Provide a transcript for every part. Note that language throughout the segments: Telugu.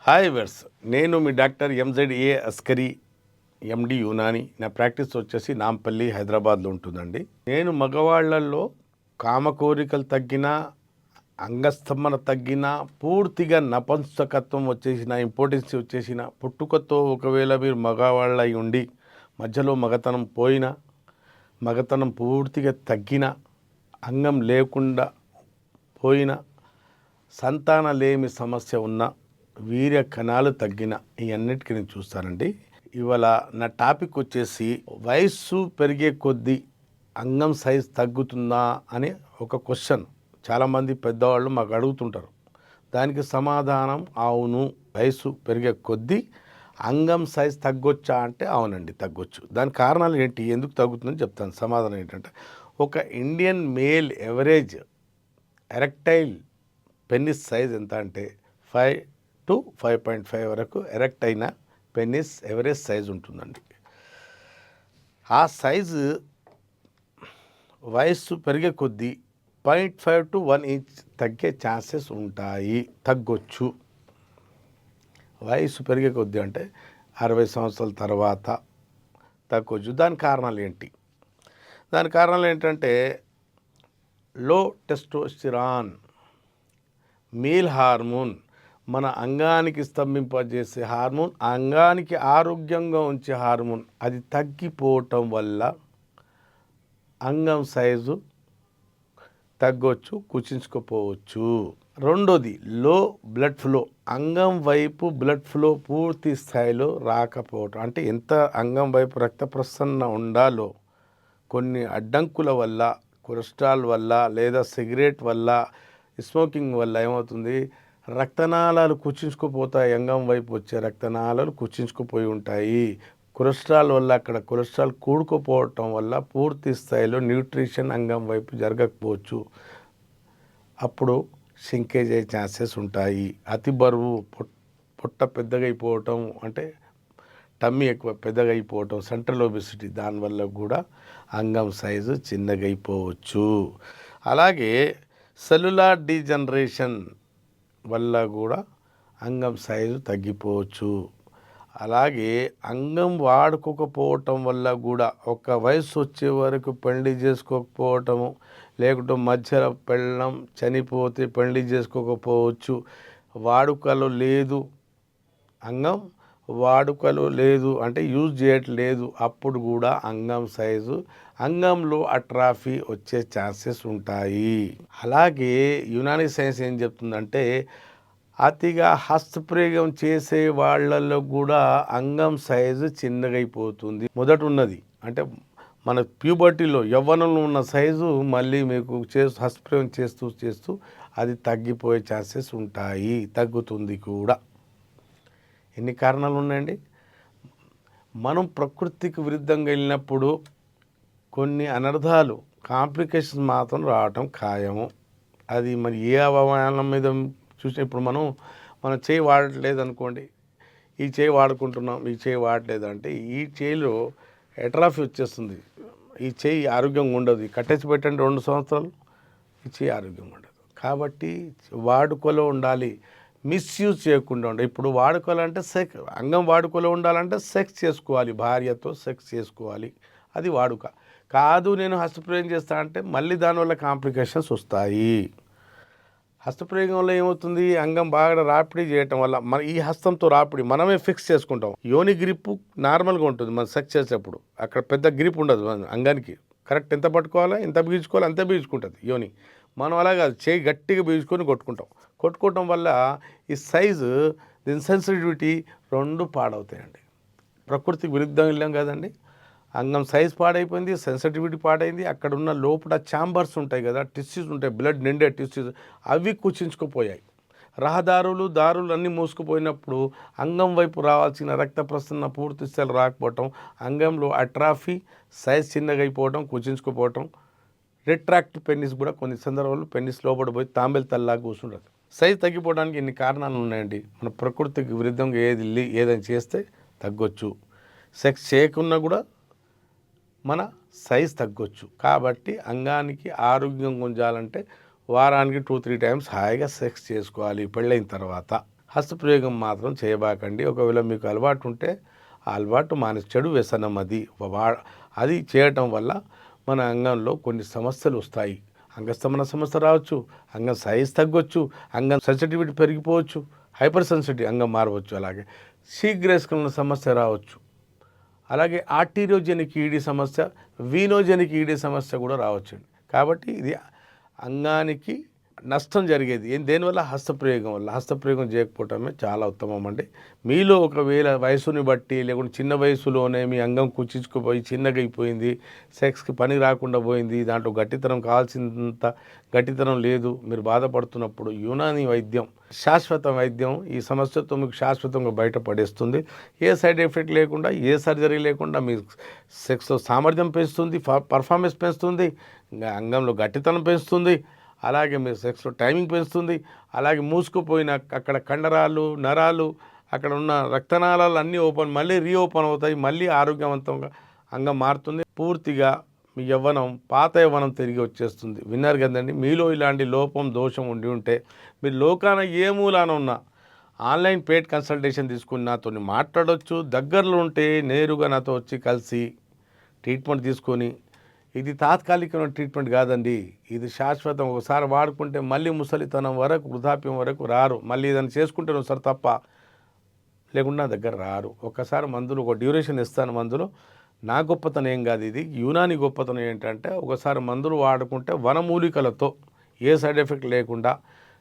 హాయ్ వెర్స్, నేను మీ డాక్టర్ ఎంజెడ్ఏ అస్కరీ ఎండి యునాని. నా ప్రాక్టీస్ వచ్చేసి నాంపల్లి హైదరాబాద్లో ఉంటుందండి. నేను మగవాళ్లలో కామ కోరికలు తగ్గినా, అంగస్తంభన తగ్గినా, పూర్తిగా నపుంసకత్వం వచ్చేసిన, ఇంపార్టెన్స్ వచ్చేసిన, పుట్టుకతో ఒకవేళ మీరు మగవాళ్ళ అయి ఉండి మధ్యలో మగతనం పోయినా, మగతనం పూర్తిగా తగ్గిన, అంగం లేకుండా పోయిన, సంతానలేమి సమస్య ఉన్న, వీర్య కణాలు తగ్గిన, ఈ అన్నిటికీ నేను చూస్తానండి. ఇవాళ నా టాపిక్ వచ్చేసి వయస్సు పెరిగే కొద్దీ అంగం సైజ్ తగ్గుతుందా అని ఒక క్వశ్చన్ చాలామంది పెద్దవాళ్ళు మాకు అడుగుతుంటారు. దానికి సమాధానం అవును, వయస్సు పెరిగే కొద్దీ అంగం సైజ్ తగ్గొచ్చా అంటే అవునండి, తగ్గొచ్చు. దాని కారణాలు ఏంటి, ఎందుకు తగ్గుతుందని చెప్తాను. సమాధానం ఏంటంటే, ఒక Indian male average erectile పెన్నిస్ size ఎంత అంటే 5 to 5.5 వరకు ఎరెక్ట్ అయిన పెన్నిస్ ఎవరేజ్ సైజ్ ఉంటుందండి. ఆ సైజు వయస్సు పెరిగే కొద్దీ 0.5 to 1 ఇంచ్ తగ్గే ఛాన్సెస్ ఉంటాయి, తగ్గొచ్చు. వయస్సు పెరిగే కొద్దీ అంటే 60 సంవత్సరాల తర్వాత తగ్గొచ్చు. దాని కారణాలు ఏంటి? దాని కారణాలు ఏంటంటే, లో టెస్టోస్టిరాన్ మేల్ హార్మోన్, మన అంగానికి స్తంభింపజేసే హార్మోన్, అంగానికి ఆరోగ్యంగా ఉంచే హార్మోన్, అది తగ్గిపోవటం వల్ల అంగం సైజు తగ్గొచ్చు, కుచించుకుపోవచ్చు. రెండోది లో బ్లడ్ ఫ్లో, అంగం వైపు బ్లడ్ ఫ్లో పూర్తి స్థాయిలో రాకపోవటం. అంటే ఎంత అంగం వైపు రక్త ప్రసరణ ఉండాలో కొన్ని అడ్డంకుల వల్ల, కొలెస్ట్రాల్ వల్ల లేదా సిగరెట్ వల్ల, స్మోకింగ్ వల్ల ఏమవుతుంది, రక్తనాళాలు కుచించుకుపోతాయి. అంగం వైపు వచ్చే రక్తనాళాలు కుచించుకుపోయి ఉంటాయి. కొలెస్ట్రాల్ వల్ల, అక్కడ కొలెస్ట్రాల్ కూడుకుపోవటం వల్ల పూర్తి స్థాయిలో న్యూట్రిషన్ అంగం వైపు జరగకపోవచ్చు. అప్పుడు సింకేజ్ అయ్యే ఛాన్సెస్ ఉంటాయి. అతి బరువు, పొట్ట పెద్దగా అయిపోవటం, అంటే టమ్మీ ఎక్కువ పెద్దగా అయిపోవటం, సెంట్రల్ ఒబెసిటీ, దానివల్ల కూడా అంగం సైజు చిన్నగా అయిపోవచ్చు. అలాగే సెల్యులార్ డీజనరేషన్ వల్ల కూడా అంగం సైజు తగ్గిపోవచ్చు. అలాగే అంగం వాడుకోకపోవటం వల్ల కూడా, ఒక వయసు వచ్చే వరకు పెళ్లి చేసుకోకపోవటము, లేకుంటే మధ్యలో పెళ్ళం చనిపోతే పెళ్లి చేసుకోకపోవచ్చు. వాడుకలో లేదు, అంగం వాడుకలో లేదు అంటే యూజ్ చేయట్లేదు, అప్పుడు కూడా అంగం సైజు, అంగంలో అట్రాఫీ వచ్చే ఛాన్సెస్ ఉంటాయి. అలాగే యునాని సైన్స్ ఏం చెప్తుందంటే, అతిగా హస్తప్రయోగం చేసే వాళ్ళల్లో కూడా అంగం సైజు చిన్నగైపోతుంది. మొదట ఉన్నది అంటే మన ప్యూబర్టీలో యవ్వనంలో ఉన్న సైజు మళ్ళీ మీకు హస్తప్రయోగం చేస్తూ చేస్తూ అది తగ్గిపోయే ఛాన్సెస్ ఉంటాయి, తగ్గుతుంది కూడా. ఎన్ని కారణాలు ఉన్నాయండి. మనం ప్రకృతికి విరుద్ధంగా వెళ్ళినప్పుడు కొన్ని అనర్థాలు, కాంప్లికేషన్స్ మాత్రం రావటం ఖాయము. అది మరి ఏ అవమానం మీద చూసి, ఇప్పుడు మనం చేయి వాడట్లేదు అనుకోండి, ఈ చేయి వాడుకుంటున్నాం, ఈ చేయి వాడలేదు అంటే ఈ చేయిలో ఎట్రాఫీ వచ్చేస్తుంది, ఈ చేయి ఆరోగ్యంగా ఉండదు. కట్టేసి పెట్టండి 2 సంవత్సరాలు, ఈ చేయి ఆరోగ్యంగా ఉండదు. కాబట్టి వాడుకలో ఉండాలి, మిస్యూజ్ చేయకుండా ఉండాలి. ఇప్పుడు వాడుకోవాలంటే అంగం వాడుకలో ఉండాలంటే సెక్స్ చేసుకోవాలి, భార్యతో సెక్స్ చేసుకోవాలి, అది వాడుక కాదు. నేను హస్తప్రయోగం చేస్తా అంటే మళ్ళీ దానివల్ల కాంప్లికేషన్స్ వస్తాయి. హస్తప్రయోగం వల్ల ఏమవుతుంది, అంగం బాగా రాపిడి చేయటం వల్ల మన ఈ హస్తంతో రాపిడి మనమే ఫిక్స్ చేసుకుంటాం. యోని గ్రిప్ నార్మల్గా ఉంటుంది, మనం సెక్స్ చేసేటప్పుడు అక్కడ పెద్ద గ్రిప్ ఉండదు. మన అంగానికి కరెక్ట్ ఎంత పట్టుకోవాలో, ఎంత బీజుకోవాలో అంతే బీజుకుంటుంది యోని. మనం అలా కాదు, చేయి గట్టిగా బీజుకొని కొట్టుకోవటం వల్ల ఈ సైజు, దీని సెన్సిటివిటీ రెండు పాడవుతాయండి. ప్రకృతికి విరుద్ధం వెళ్ళాం కదండి. అంగం సైజ్ పాడైపోయింది, సెన్సిటివిటీ పాడైంది. అక్కడ ఉన్న లోపల ఛాంబర్స్ ఉంటాయి కదా, టిష్యూస్ ఉంటాయి, బ్లడ్ నిండే టిష్యూస్, అవి కుచించుకుపోయాయి. దారులు అన్నీ మూసుకుపోయినప్పుడు అంగం వైపు రావాల్సిన రక్త ప్రసరణ పూర్తి స్థాయిలో రాకపోవటం, అంగంలో అట్రాఫీ, సైజ్ చిన్నగా అయిపోవటం, కుచించుకుపోవటం, రిట్రాక్ట్ పెన్నిస్ కూడా కొన్ని సందర్భాల్లో పెన్నిస్ లోపడిపోయి తాంబేలు తల్లాగా కూర్చుంటుంది. సైజ్ తగ్గిపోవడానికి ఎన్ని కారణాలు ఉన్నాయండి. మన ప్రకృతికి విరుద్ధంగా ఏదైనా చేస్తే తగ్గొచ్చు. సెక్స్ చేయకున్నా కూడా మన సైజ్ తగ్గొచ్చు. కాబట్టి అంగానికి ఆరోగ్యంగా ఉంచాలంటే వారానికి 2-3 టైమ్స్ హాయిగా సెక్స్ చేసుకోవాలి పెళ్ళైన తర్వాత. హస్తప్రయోగం మాత్రం చేయబాకండి. ఒకవేళ మీకు అలవాటు ఉంటే ఆ అలవాటు మానేసి, చెడు వ్యసనం అది చేయటం వల్ల మన అంగంలో కొన్ని సమస్యలు వస్తాయి. అంగస్తమన సమస్య రావచ్చు, అంగం సైజ్ తగ్గొచ్చు, అంగం సెన్సిటివిటీ పెరిగిపోవచ్చు, హైపర్ సెన్సిటివ్ అంగం మారవచ్చు, అలాగే శీఘ్రస్ఖలన సమస్య రావచ్చు, అలాగే ఆర్టీరియోజెనిక్ ఈడీ సమస్య, వీనోజెనిక్ ఈడీ సమస్య కూడా రావచ్చండి. కాబట్టి ఇది అంగానికి నష్టం జరిగేది దేనివల్ల? హస్తప్రయోగం వల్ల. హస్తప్రయోగం చేయకపోవటమే చాలా ఉత్తమం అండి. మీలో ఒకవేళ వయసుని బట్టి లేకుంటే చిన్న వయసులోనే మీ అంగం కుచించుకుపోయి చిన్నగా అయిపోయింది, సెక్స్కి పని రాకుండా పోయింది, దాంట్లో గట్టితనం కావాల్సినంత గట్టితనం లేదు, మీరు బాధపడుతున్నప్పుడు యునాని వైద్యం, శాశ్వత వైద్యం ఈ సమస్యతో మీకు శాశ్వతంగా బయటపడేస్తుంది. ఏ సైడ్ ఎఫెక్ట్ లేకుండా, ఏ సర్జరీ లేకుండా మీ సెక్స్లో సామర్థ్యం పెంచుతుంది, పర్ఫార్మెన్స్ పెంచుతుంది, అంగంలో గట్టితనం పెంచుతుంది, అలాగే మీరు సెక్స్లో టైమింగ్ పెంచుతుంది, అలాగే మూసుకుపోయిన అక్కడ కండరాలు, నరాలు, అక్కడ ఉన్న రక్తనాళాలు అన్నీ మళ్ళీ రీఓపెన్ అవుతాయి, మళ్ళీ ఆరోగ్యవంతంగా అంగం మారుతుంది. పూర్తిగా మీ యవ్వనం, పాత యవ్వనం తిరిగి వచ్చేస్తుంది. విన్నారు కదండి. మీలో ఇలాంటి లోపం, దోషం ఉండి ఉంటే మీరు లోకాన ఏ మూలాన ఉన్నా ఆన్లైన్ పెయిడ్ కన్సల్టేషన్ తీసుకుని నాతో మాట్లాడవచ్చు. దగ్గరలో ఉంటే నేరుగా నాతో వచ్చి కలిసి ట్రీట్మెంట్ తీసుకొని, ఇది తాత్కాలికమైన ట్రీట్మెంట్ కాదండి, ఇది శాశ్వతం. ఒకసారి వాడుకుంటే మళ్ళీ ముసలితనం వరకు, వృద్ధాప్యం వరకు రారు. మళ్ళీ ఏదైనా చేసుకుంటే ఒకసారి తప్ప, లేకుండా దగ్గర రారు. ఒక్కసారి మందులు, ఒక డ్యూరేషన్ ఇస్తాను మందులు. నా గొప్పతనం ఏం కాదు, ఇది యునాని గొప్పతనం ఏంటంటే ఒకసారి మందులు వాడుకుంటే వనమూలికలతో ఏ సైడ్ ఎఫెక్ట్ లేకుండా,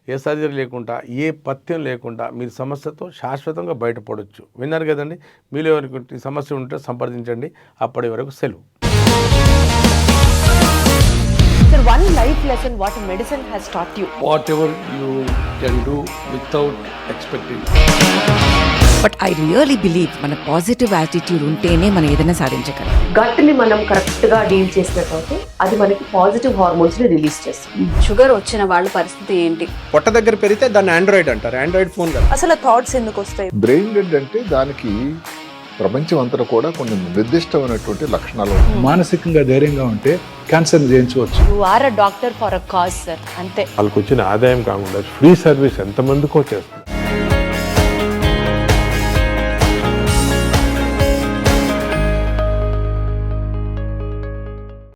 ఏ సర్జరీ లేకుండా, ఏ పథ్యం లేకుండా మీరు సమస్యతో శాశ్వతంగా బయటపడవచ్చు. విన్నారు కదండి. మీలో ఎవరికి సమస్య ఉంటే సంప్రదించండి. అప్పటి వరకు సెలవు. Sir, one life lesson what medicine has taught you. Whatever you can do without expecting. But I really believe మన పాజిటివ్ యాటిట్యూడ్ ఉంటేనే మనం ఏదైనా సాధించగలం. గట్ని మనం కరెక్ట్గా డీల్ చేసినట్లయితే అది మనకి పాజిటివ్ హార్మోన్స్ని రిలీజ్ చేస్తుంది. షుగర్ వచ్చిన వాళ్ళ పరిస్థితి ఏంటి? పొట్ట దగ్గర పెరిగితే దాన్ని ఆండ్రాయిడ్ అంటారు, ఆండ్రాయిడ్ ఫోన్ కదా. అసలు థాట్స్ ఎందుకు వస్తాయి? బ్రెయిన్ డెడ్ అంటే దానికి ప్రపంచం అంతా కూడా కొన్ని నిర్దిష్టమైనటువంటి లక్షణాలు ఉన్నాయి. మానసికంగా ధైర్యంగా ఉంటే క్యాన్సర్ జయించవచ్చు. You are a doctor for a cause sir, అంతే. వాళ్ళకి వచ్చిన ఆదాయం కాకుండా ఫ్రీ సర్వీస్ ఎంతమందికో చేస్తుంది.